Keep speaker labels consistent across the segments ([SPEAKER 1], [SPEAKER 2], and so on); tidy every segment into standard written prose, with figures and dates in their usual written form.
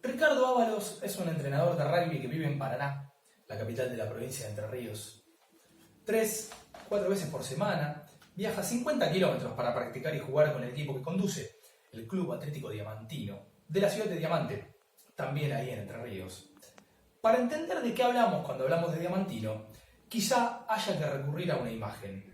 [SPEAKER 1] Ricardo Ábalos es un entrenador de rugby que vive en Paraná, la capital de la provincia de Entre Ríos. 3-4 veces por semana viaja 50 kilómetros para practicar y jugar con el equipo que conduce, el Club Atlético Diamantino, de la ciudad de Diamante, también ahí en Entre Ríos. Para entender de qué hablamos cuando hablamos de Diamantino, quizá haya que recurrir a una imagen.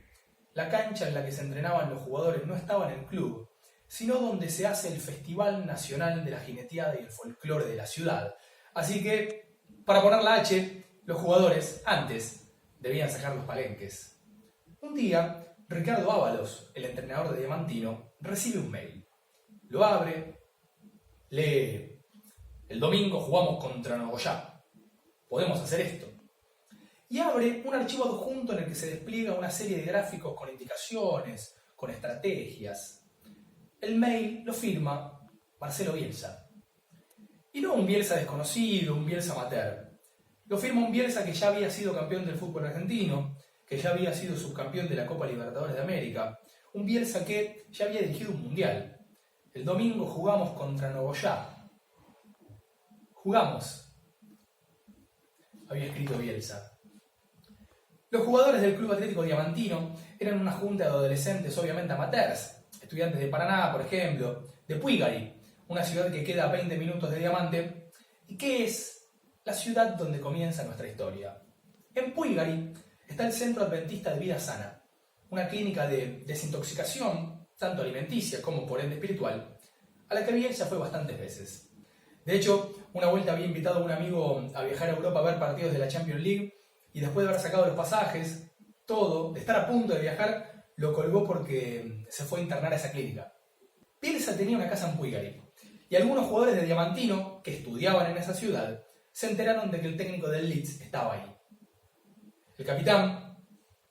[SPEAKER 1] La cancha en la que se entrenaban los jugadores no estaba en el club, sino donde se hace el Festival Nacional de la Jineteada y el Folclore de la ciudad. Así que, para poner la H, los jugadores, antes, debían sacar los palenques. Un día, Ricardo Ábalos, el entrenador de Diamantino, recibe un mail. Lo abre, lee: el domingo jugamos contra Nogoyá. Podemos hacer esto. Y abre un archivo adjunto en el que se despliega una serie de gráficos con indicaciones, con estrategias. El mail lo firma Marcelo Bielsa. Y no un Bielsa desconocido, un Bielsa amateur. Lo firma un Bielsa que ya había sido campeón del fútbol argentino, que ya había sido subcampeón de la Copa Libertadores de América, un Bielsa que ya había dirigido un mundial. El domingo jugamos contra Nogoyá. Jugamos, había escrito Bielsa. Los jugadores del Club Atlético Diamantino eran una junta de adolescentes, obviamente amateurs, estudiantes de Paraná, por ejemplo, de Puigari, una ciudad que queda a 20 minutos de Diamante, y que es la ciudad donde comienza nuestra historia. En Puigari está el Centro Adventista de Vida Sana, una clínica de desintoxicación, tanto alimenticia como por ende espiritual, a la que Bielsa fue bastantes veces. De hecho, una vuelta había invitado a un amigo a viajar a Europa a ver partidos de la Champions League, y después de haber sacado los pasajes, todo, de estar a punto de viajar, lo colgó porque se fue a internar a esa clínica. Bielsa tenía una casa en Puigari, y algunos jugadores de Diamantino, que estudiaban en esa ciudad, se enteraron de que el técnico del Leeds estaba ahí. El capitán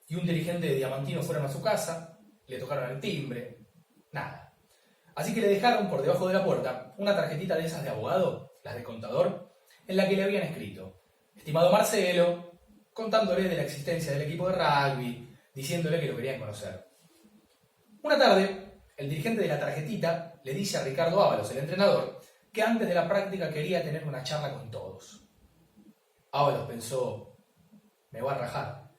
[SPEAKER 1] y un dirigente de Diamantino fueron a su casa, le tocaron el timbre, nada. Así que le dejaron por debajo de la puerta una tarjetita de esas de abogado, las de contador, en la que le habían escrito: estimado Marcelo, contándole de la existencia del equipo de rugby, diciéndole que lo querían conocer. Una tarde, el dirigente de la tarjetita le dice a Ricardo Ábalos, el entrenador, que antes de la práctica quería tener una charla con todos. Ábalos pensó: me va a rajar.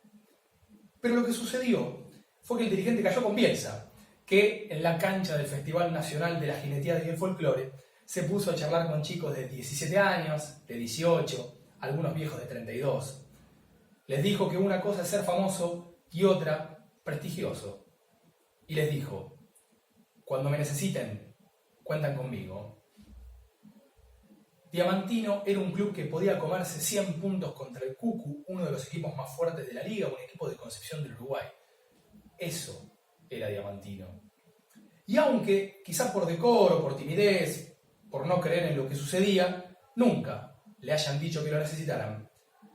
[SPEAKER 1] Pero lo que sucedió fue que el dirigente cayó con Bielsa, que en la cancha del Festival Nacional de la Jineteada y el Folclore se puso a charlar con chicos de 17 años, de 18, algunos viejos de 32. Les dijo que una cosa es ser famoso y otra prestigioso. Y les dijo: cuando me necesiten, cuentan conmigo. Diamantino era un club que podía comerse 100 puntos contra el Cucu, uno de los equipos más fuertes de la liga, un equipo de Concepción del Uruguay. Eso era Diamantino. Y aunque, quizás por decoro, por timidez, por no creer en lo que sucedía, nunca le hayan dicho que lo necesitaran,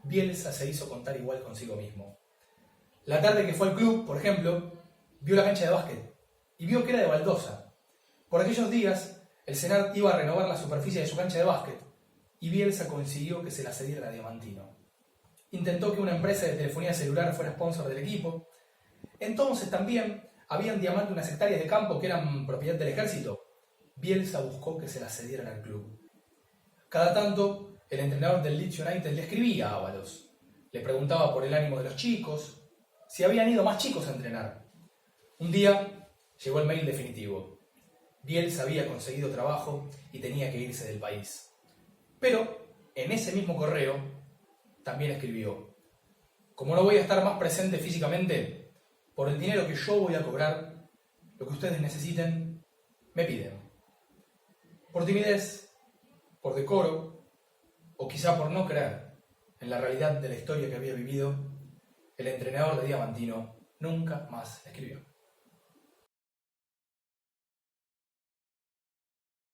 [SPEAKER 1] Bielsa se hizo contar igual consigo mismo. La tarde que fue al club, por ejemplo, vio la cancha de básquet y vio que era de baldosa. Por aquellos días, el Senat iba a renovar la superficie de su cancha de básquet y Bielsa consiguió que se la cediera a Diamantino. Intentó que una empresa de telefonía celular fuera sponsor del equipo. Entonces también había en Diamante unas hectáreas de campo que eran propiedad del ejército. Bielsa buscó que se las cedieran al club. Cada tanto, el entrenador del Leeds United le escribía a Ábalos. Le preguntaba por el ánimo de los chicos, si habían ido más chicos a entrenar. Un día llegó el mail definitivo. Bielsa había conseguido trabajo y tenía que irse del país. Pero en ese mismo correo también escribió: como no voy a estar más presente físicamente, por el dinero que yo voy a cobrar, lo que ustedes necesiten, me piden. Por timidez, por decoro, o quizá por no creer en la realidad de la historia que había vivido, el entrenador de Diamantino nunca más escribió.